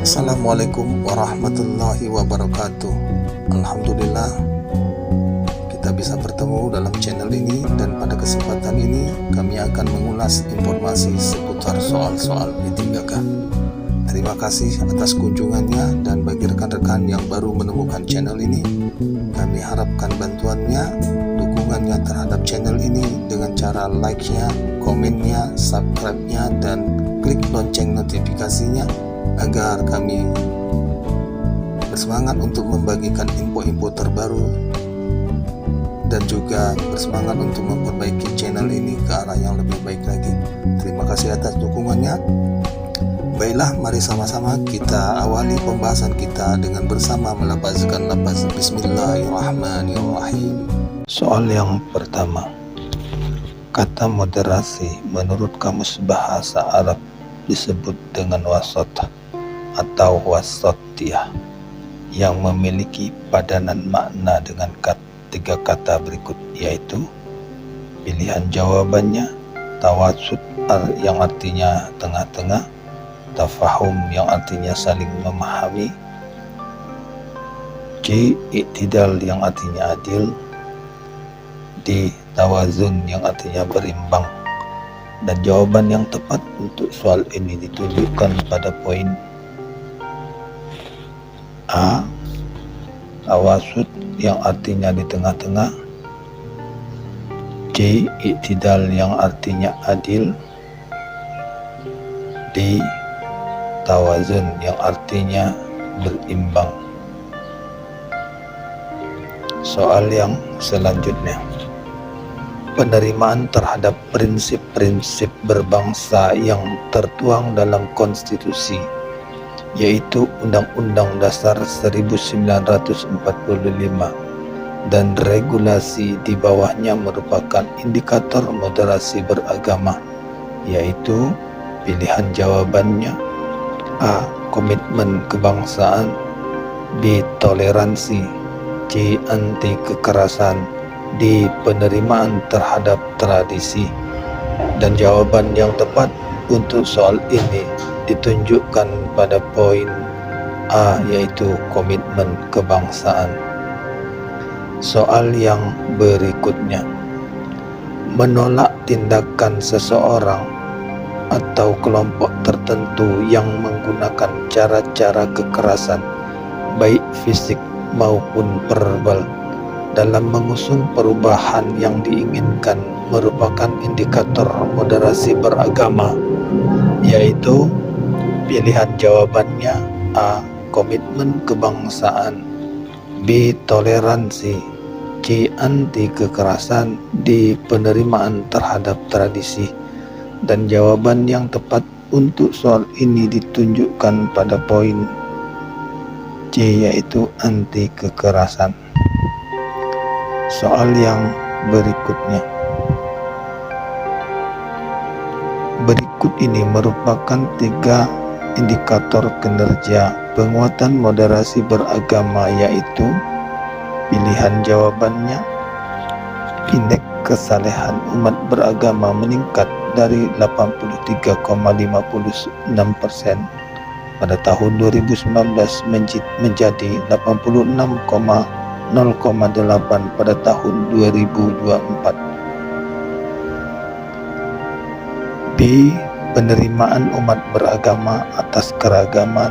Assalamualaikum warahmatullahi wabarakatuh. Alhamdulillah kita bisa bertemu dalam channel ini, dan pada kesempatan ini kami akan mengulas informasi seputar soal-soal P3K. Terima kasih atas kunjungannya, dan bagi rekan-rekan yang baru menemukan channel ini, kami harapkan bantuannya, dukungannya terhadap channel ini dengan cara like-nya, komennya, subscribe-nya, dan klik lonceng notifikasinya agar kami bersemangat untuk membagikan info-info terbaru dan juga bersemangat untuk memperbaiki channel ini ke arah yang lebih baik lagi. Terima kasih atas dukungannya. Baiklah, mari sama-sama kita awali pembahasan kita dengan bersama melafazkan lafaz Bismillahirrahmanirrahim. Soal yang pertama, kata moderasi menurut Kamus Bahasa Arab disebut dengan wasat atau wasatiyah yang memiliki padanan makna dengan tiga kata berikut, yaitu pilihan jawabannya, tawassut yang artinya tengah-tengah, tafahum yang artinya saling memahami, C, iktidal yang artinya adil, D, tawazun yang artinya berimbang. Dan jawaban yang tepat untuk soal ini ditunjukkan pada poin A, tawassut yang artinya di tengah-tengah, C, iktidal yang artinya adil, D, tawazun yang artinya berimbang. Soal yang selanjutnya, penerimaan terhadap prinsip-prinsip berbangsa yang tertuang dalam konstitusi, yaitu Undang-Undang Dasar 1945 dan regulasi di bawahnya merupakan indikator moderasi beragama, yaitu pilihan jawabannya A, komitmen kebangsaan, B, toleransi, C, anti kekerasan, D, penerimaan terhadap tradisi. Dan jawaban yang tepat untuk soal ini ditunjukkan pada poin A, yaitu komitmen kebangsaan. Soal yang berikutnya, menolak tindakan seseorang atau kelompok tertentu yang menggunakan cara-cara kekerasan, baik fisik maupun verbal, dalam mengusung perubahan yang diinginkan merupakan indikator moderasi beragama, yaitu pilihan jawabannya A, komitmen kebangsaan, B, toleransi, C, anti kekerasan, D, penerimaan terhadap tradisi. Dan jawaban yang tepat untuk soal ini ditunjukkan pada poin C, yaitu anti kekerasan. Soal yang berikutnya, berikut ini merupakan 3 indikator kinerja penguatan moderasi beragama, yaitu pilihan jawabannya, indeks kesalehan umat beragama meningkat dari 83,56% pada tahun 2019 menjadi 86,0,8 pada tahun 2024. B, penerimaan umat beragama atas keragaman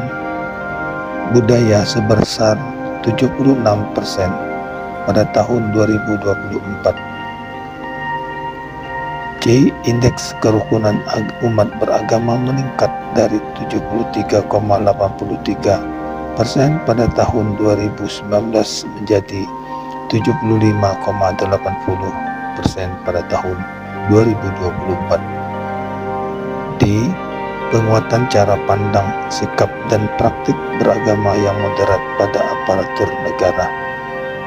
budaya sebesar 76% pada tahun 2024. C, indeks kerukunan umat beragama meningkat dari 73,83% pada tahun 2019 menjadi 75,80% pada tahun 2024. D, penguatan cara pandang, sikap, dan praktik beragama yang moderat pada aparatur negara.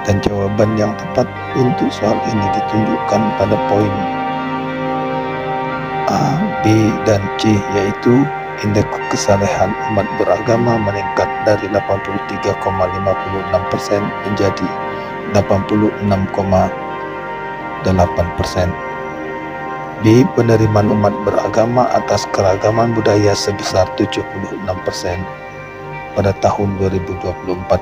Dan jawaban yang tepat untuk soal ini ditunjukkan pada poin A, B, dan C, yaitu indeks kesalehan umat beragama meningkat dari 83,56% menjadi 86,8%. B, penerimaan umat beragama atas keragaman budaya sebesar 76%. pada tahun 2024.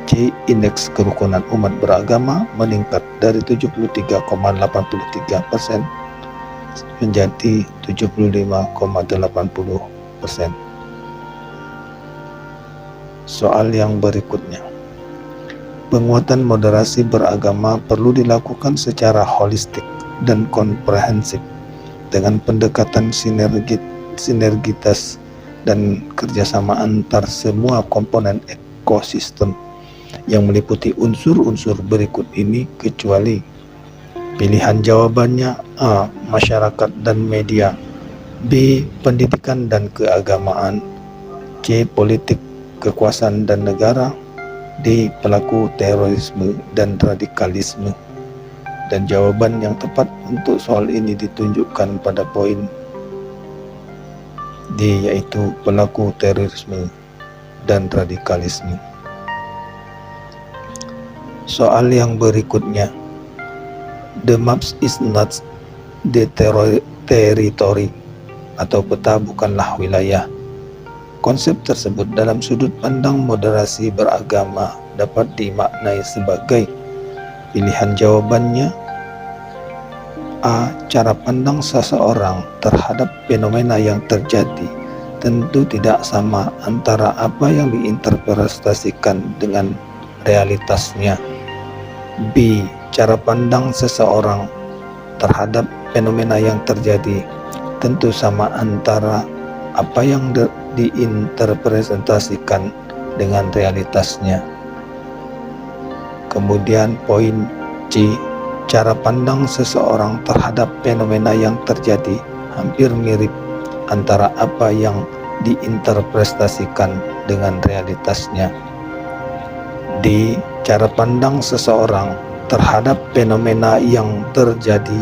C. Indeks kerukunan umat beragama meningkat dari 73,83% menjadi 75,80%. Soal yang berikutnya. Penguatan moderasi beragama perlu dilakukan secara holistik dan komprehensif dengan pendekatan sinergitas dan kerjasama antar semua komponen ekosistem yang meliputi unsur-unsur berikut ini kecuali. Pilihan jawabannya: A. Masyarakat dan media, B. Pendidikan dan keagamaan, C. Politik, kekuasaan dan negara, D. Pelaku terorisme dan radikalisme. Dan jawaban yang tepat untuk soal ini ditunjukkan pada poin D, yaitu pelaku terorisme dan radikalisme. Soal yang berikutnya. The maps is not the territory, atau peta bukanlah wilayah. Konsep tersebut dalam sudut pandang moderasi beragama dapat dimaknai sebagai pilihan jawabannya: A. Cara pandang seseorang terhadap fenomena yang terjadi tentu tidak sama antara apa yang diinterpretasikan dengan realitasnya. B. Cara pandang seseorang terhadap fenomena yang terjadi tentu sama antara apa yang diinterpretasikan dengan realitasnya. Kemudian poin C. Cara pandang seseorang terhadap fenomena yang terjadi hampir mirip antara apa yang diinterpretasikan dengan realitasnya. D. Cara pandang seseorang terhadap fenomena yang terjadi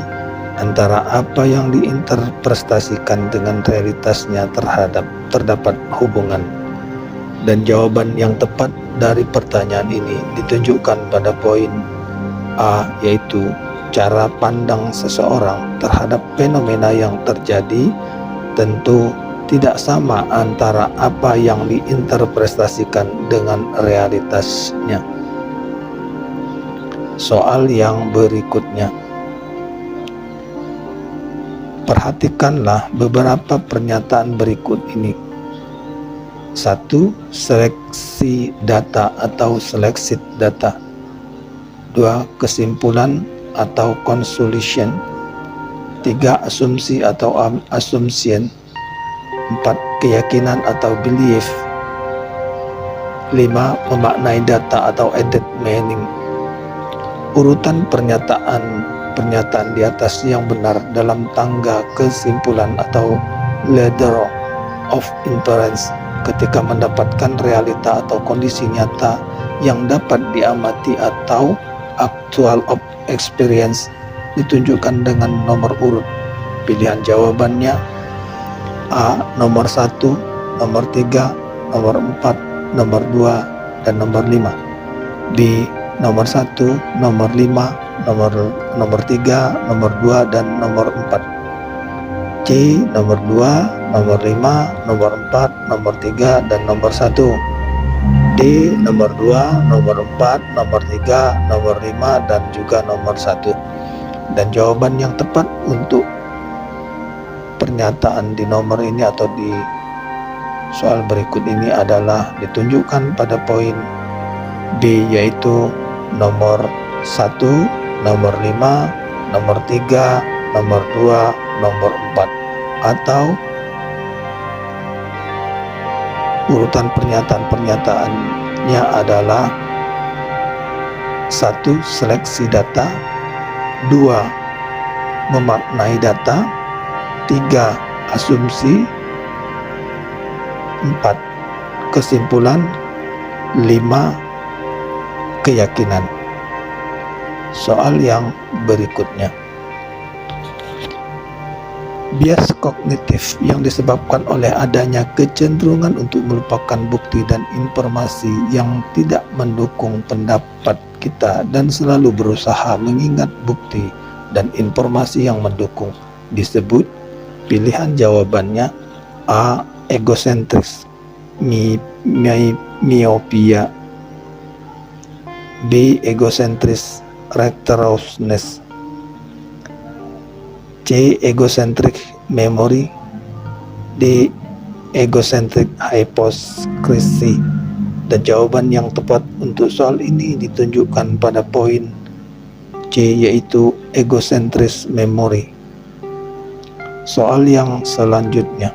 antara apa yang diinterpretasikan dengan realitasnya terdapat hubungan. Dan jawaban yang tepat dari pertanyaan ini ditunjukkan pada poin A, yaitu cara pandang seseorang terhadap fenomena yang terjadi tentu tidak sama antara apa yang diinterpretasikan dengan realitasnya. Soal yang berikutnya. Perhatikanlah beberapa pernyataan berikut ini. 1. Seleksi data atau seleksi data. 2. Kesimpulan atau conclusion. 3. Asumsi atau assumption. 4. Keyakinan atau belief. 5. Memaknai data atau added meaning. Urutan pernyataan di atas yang benar dalam tangga kesimpulan atau ladder of inference ketika mendapatkan realita atau kondisi nyata yang dapat diamati atau actual of experience ditunjukkan dengan nomor urut. Pilihan jawabannya: A. Nomor 1, nomor 3, nomor 4, nomor 2, dan nomor 5. B. Nomor 1, nomor 5, nomor 3, nomor 2, dan nomor 4. C. Nomor 2, nomor 5, nomor 4, nomor 3, dan nomor 1. D. Nomor 2, nomor 4, nomor 3, nomor 5, dan juga nomor 1. Dan jawaban yang tepat untuk pernyataan di nomor ini atau di soal berikut ini adalah ditunjukkan pada poin B, yaitu nomor 1, nomor 5, nomor 3, nomor 2, nomor 4, atau urutan pernyataan-pernyataannya adalah 1. Seleksi data, 2. Memaknai data, 3. Asumsi, 4. Kesimpulan, 5. Keyakinan. Soal yang berikutnya. Bias kognitif yang disebabkan oleh adanya kecenderungan untuk melupakan bukti dan informasi yang tidak mendukung pendapat kita dan selalu berusaha mengingat bukti dan informasi yang mendukung disebut. Pilihan jawabannya: A. Egosentris, myopia. B. Egocentric recklessness. C. Egocentric memory. D. Egocentric hypocrisy. Dan jawaban yang tepat untuk soal ini ditunjukkan pada poin C, yaitu egocentric memory. Soal yang selanjutnya.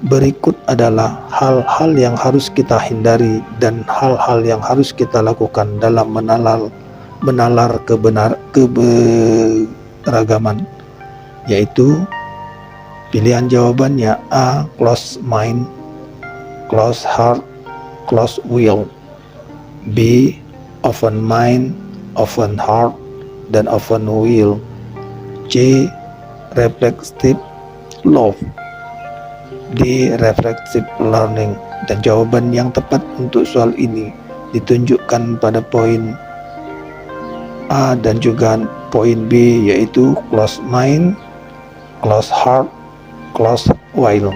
Berikut adalah hal-hal yang harus kita hindari dan hal-hal yang harus kita lakukan dalam menalar keberagaman, yaitu pilihan jawabannya A. Closed mind, closed heart, closed will. B. Open mind, open heart, dan open will. C. Reflective love. D. Reflective learning. Dan jawaban yang tepat untuk soal ini ditunjukkan pada poin A dan juga poin B, yaitu closed mind, closed heart, closed will.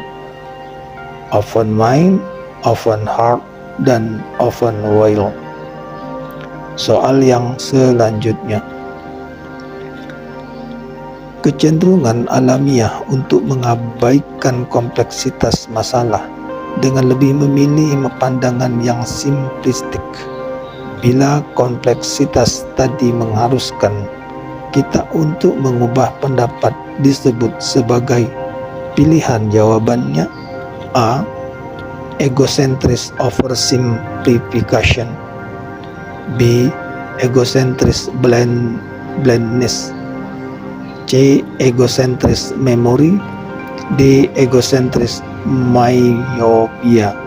Open mind, open heart, dan open will. Soal yang selanjutnya. Kecenderungan alamiah untuk mengabaikan kompleksitas masalah dengan lebih memilih pandangan yang simplistik. Bila kompleksitas tadi mengharuskan kita untuk mengubah pendapat, disebut sebagai pilihan jawabannya A. Egocentric oversimplification. B. Egocentric blindness. C. Egocentric memory. D. Egocentric myopia.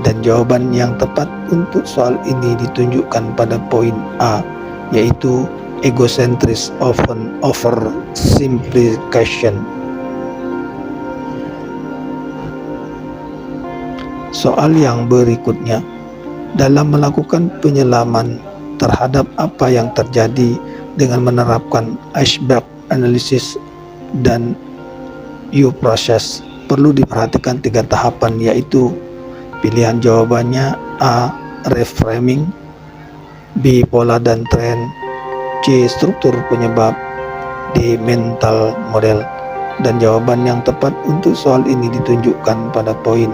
Dan jawaban yang tepat untuk soal ini ditunjukkan pada poin A, yaitu egocentric oversimplification. Soal yang berikutnya. Dalam melakukan penyelaman terhadap apa yang terjadi dengan menerapkan iceberg analysis dan U process, perlu diperhatikan 3 tahapan, yaitu pilihan jawabannya A. Reframing, B. Pola dan tren, C. Struktur penyebab, D. Mental model. Dan jawaban yang tepat untuk soal ini ditunjukkan pada poin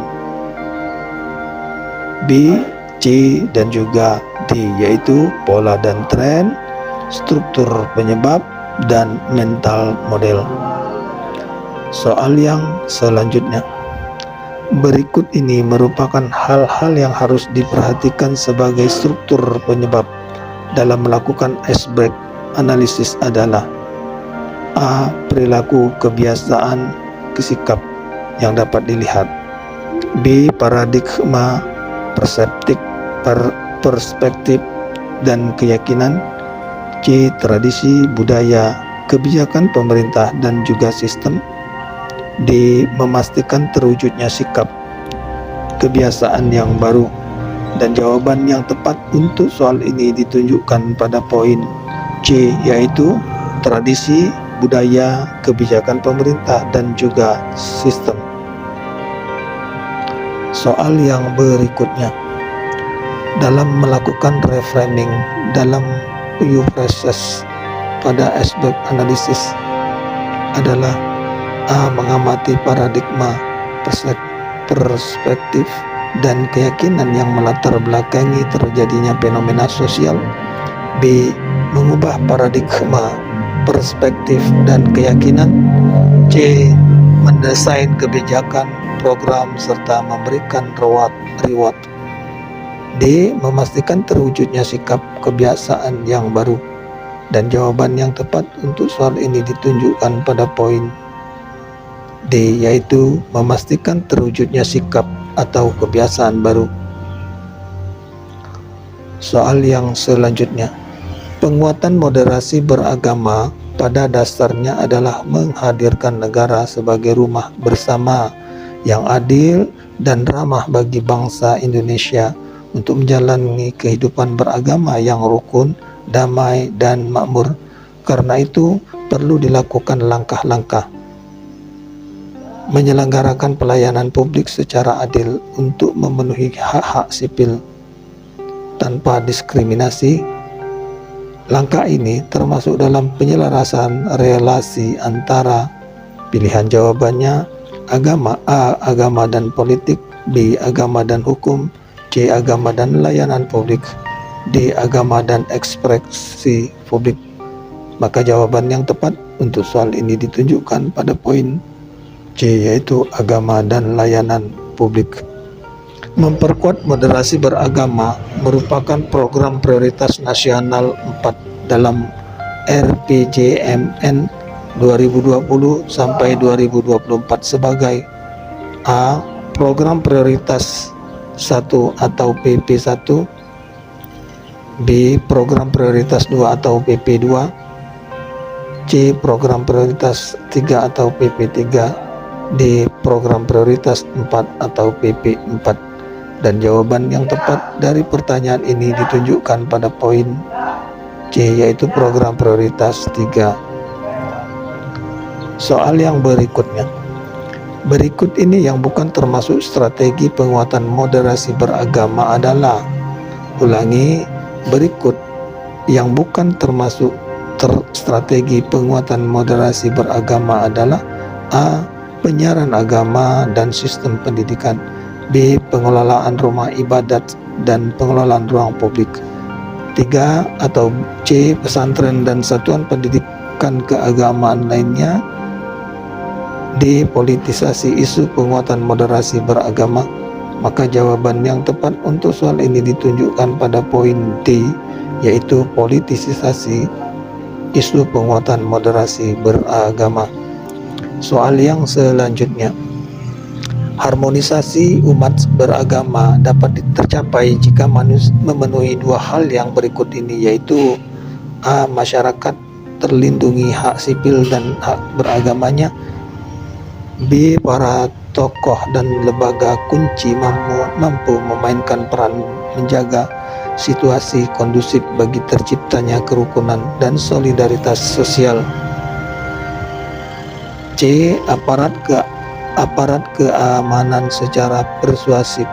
B, C, dan juga D, yaitu pola dan tren, struktur penyebab, dan mental model. Soal yang selanjutnya. Berikut ini merupakan hal-hal yang harus diperhatikan sebagai struktur penyebab dalam melakukan iceberg analisis adalah A. Perilaku, kebiasaan, sikap yang dapat dilihat. B. Paradigma, perspektif, dan keyakinan. C. Tradisi, budaya, kebijakan pemerintah, dan juga sistem. D. Memastikan terwujudnya sikap, kebiasaan yang baru. Dan jawaban yang tepat untuk soal ini ditunjukkan pada poin C, yaitu tradisi, budaya, kebijakan pemerintah, dan juga sistem. Soal yang berikutnya. Dalam melakukan reframing dalam U process pada aspek analisis adalah A. Mengamati paradigma, perspektif, dan keyakinan yang melatar belakangi terjadinya fenomena sosial. B. Mengubah paradigma, perspektif, dan keyakinan. C. Mendesain kebijakan, program, serta memberikan reward. D. Memastikan terwujudnya sikap, kebiasaan yang baru. Dan jawaban yang tepat untuk soal ini ditunjukkan pada poin D, yaitu memastikan terwujudnya sikap atau kebiasaan baru. Soal yang selanjutnya. Penguatan moderasi beragama pada dasarnya adalah menghadirkan negara sebagai rumah bersama yang adil dan ramah bagi bangsa Indonesia untuk menjalani kehidupan beragama yang rukun, damai, dan makmur. Karena itu perlu dilakukan langkah-langkah menyelenggarakan pelayanan publik secara adil untuk memenuhi hak-hak sipil tanpa diskriminasi. Langkah ini termasuk dalam penyelarasan relasi antara pilihan jawabannya agama A, agama dan politik, B, agama dan hukum, C, agama dan layanan publik, D, agama dan ekspresi publik. Maka jawaban yang tepat untuk soal ini ditunjukkan pada poin C, yaitu agama dan layanan publik. Memperkuat moderasi beragama merupakan program prioritas nasional 4 dalam RPJMN 2020 sampai 2024 sebagai A. Program prioritas 1 atau PP1, B. Program prioritas 2 atau PP2, C. Program prioritas 3 atau PP3, D. Program prioritas 4 atau PP4. Dan jawaban yang tepat dari pertanyaan ini ditunjukkan pada poin C, yaitu program prioritas 3. Soal yang berikutnya. Berikut ini yang bukan termasuk strategi penguatan moderasi beragama adalah, ulangi, berikut yang bukan termasuk strategi penguatan moderasi beragama adalah A. Penyiaran agama dan sistem pendidikan, B. Pengelolaan rumah ibadat dan pengelolaan ruang publik, 3 atau C. Pesantren dan satuan pendidikan keagamaan lainnya, D. Politisasi isu penguatan moderasi beragama. Maka jawaban yang tepat untuk soal ini ditunjukkan pada poin D, yaitu politisasi isu penguatan moderasi beragama. Soal yang selanjutnya. Harmonisasi umat beragama dapat tercapai jika memenuhi dua hal yang berikut ini, yaitu A. Masyarakat terlindungi hak sipil dan hak beragamanya, B. Para tokoh dan lembaga kunci mampu memainkan peran menjaga situasi kondusif bagi terciptanya kerukunan dan solidaritas sosial, C. Aparat keamanan secara persuasif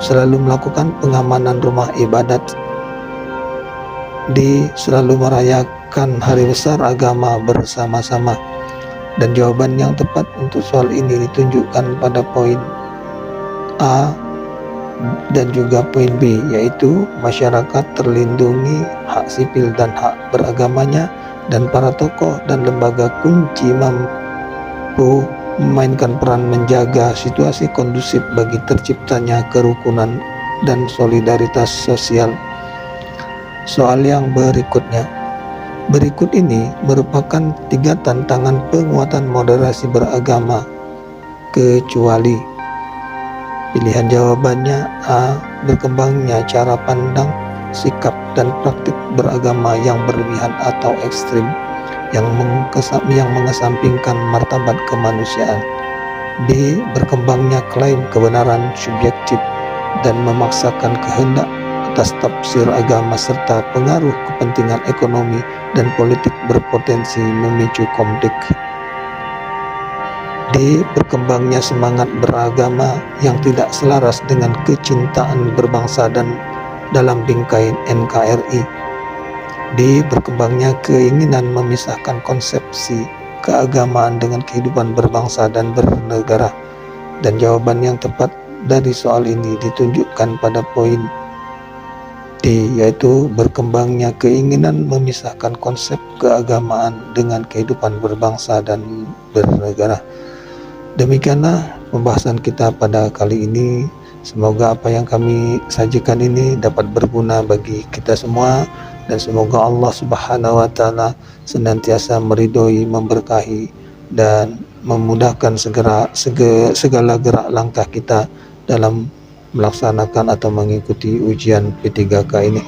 selalu melakukan pengamanan rumah ibadat, D. Selalu merayakan hari besar agama bersama-sama. Dan jawaban yang tepat untuk soal ini ditunjukkan pada poin A dan juga poin B, yaitu masyarakat terlindungi hak sipil dan hak beragamanya, dan para tokoh dan lembaga kunci mampu memainkan peran menjaga situasi kondusif bagi terciptanya kerukunan dan solidaritas sosial. Soal yang berikutnya. Berikut ini merupakan 3 tantangan penguatan moderasi beragama kecuali. Pilihan jawabannya A. Berkembangnya cara pandang, sikap, dan praktik beragama yang berlebihan atau ekstrim yang mengesampingkan martabat kemanusiaan. B. Berkembangnya klaim kebenaran subjektif dan memaksakan kehendak atas tafsir agama serta pengaruh kepentingan ekonomi dan politik berpotensi memicu konflik. D. Berkembangnya semangat beragama yang tidak selaras dengan kecintaan berbangsa dan dalam bingkai NKRI. D. Berkembangnya keinginan memisahkan konsepsi keagamaan dengan kehidupan berbangsa dan bernegara. Dan jawaban yang tepat dari soal ini ditunjukkan pada poin D, yaitu berkembangnya keinginan memisahkan konsep keagamaan dengan kehidupan berbangsa dan bernegara. Demikianlah pembahasan kita pada kali ini. Semoga apa yang kami sajikan ini dapat berguna bagi kita semua, dan semoga Allah Subhanahu wa Ta'ala senantiasa meridhoi, memberkahi, dan memudahkan segala gerak langkah kita dalam melaksanakan atau mengikuti ujian P3K ini.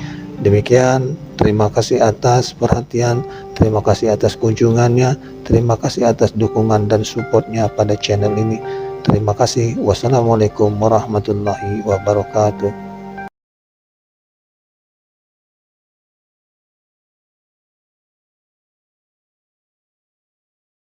Demikian, terima kasih atas perhatian, terima kasih atas kunjungannya, terima kasih atas dukungan dan supportnya pada channel ini. Terima kasih. Wassalamualaikum warahmatullahi wabarakatuh.